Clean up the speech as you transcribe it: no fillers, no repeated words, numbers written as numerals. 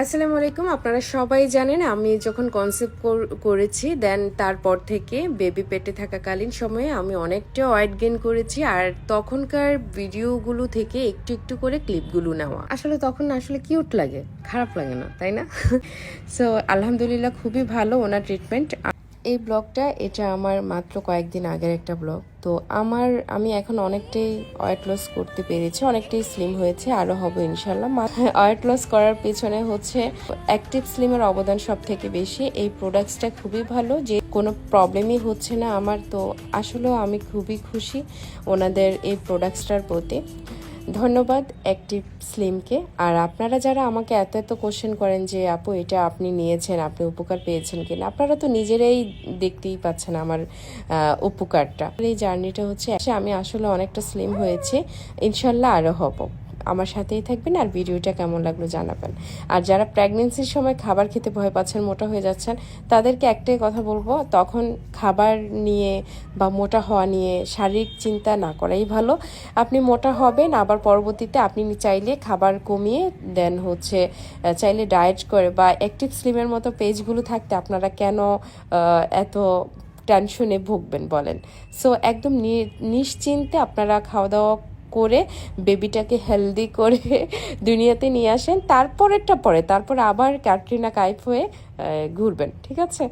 আসসালামু আলাইকুম। আপনারা সবাই জানেন আমি যখন কনসেপ্ট করেছি দেন তারপর থেকে বেবি পেটে থাকাকালীন সময়ে আমি অনেকটা ওয়েট গেইন করেছি। আর তখনকার ভিডিওগুলো থেকে একটু একটু করে ক্লিপগুলো নেওয়া, আসলে তখন আসলে কিউট লাগে, খারাপ লাগে না, তাই না? সো আলহামদুলিল্লাহ খুবই ভালো ওনার ট্রিটমেন্ট। এই ব্লগটা এটা আমার মাত্র কয়েকদিন আগের একটা ব্লগ। তো আমি এখন অনেকটাই ওয়েট লস করতে পেরেছি, অনেকটাই স্লিম হয়েছে, আরও হবো ইনশাল্লাহ। ওয়েট লস করার পেছনে হচ্ছে অ্যাক্টিভ স্লিমের অবদান সব থেকে বেশি। এই প্রোডাক্টসটা খুবই ভালো, যে কোনো প্রবলেমই হচ্ছে না আমার। তো আসলেও আমি খুবই খুশি ওনাদের এই প্রোডাক্টসটার প্রতি। ধন্যবাদ অ্যাক্টিভ স্লিমকে। আর আপনারা যারা আমাকে এত এত কোশ্চেন করেন যে আপু এটা আপনি নিয়েছেন, আপনি উপকার পেয়েছেন কিনা, আপনারা তো নিজেরাই দেখতেই পাচ্ছেন আমার উপকারটা। এই জার্নিটা হচ্ছে আমি আসলে অনেকটা স্লিম হয়েছি, ইনশাল্লাহ আরও হব। আমার সাথেই থাকবেন আর ভিডিওটা কেমন লাগলো জানাবেন। আর যারা প্রেগনেন্সির সময় খাবার খেতে ভয় পাচ্ছেন, মোটা হয়ে যাচ্ছেন, তাদেরকে একটাই কথা বলবো, তখন খাবার নিয়ে বা মোটা হওয়া নিয়ে শারীরিক চিন্তা না করাই ভালো। আপনি মোটা হবেন, আবার পরবর্তীতে আপনি চাইলে খাবার কমিয়ে দেন চাইলে ডায়েট করে বা অ্যাক্টিভ স্লিমের মতো পেজগুলো থাকতে আপনারা কেন এত টেনশনে ভুগবেন বলেন? সো একদম নিশ্চিন্তে আপনারা খাওয়া দাওয়া করে বেবিটাকে হেলদি করে দুনিয়াতে নিয়ে আসেন। তারপর আবার ক্যাটরিনা কাইফ হয়ে ঘুরবেন, ঠিক আছে?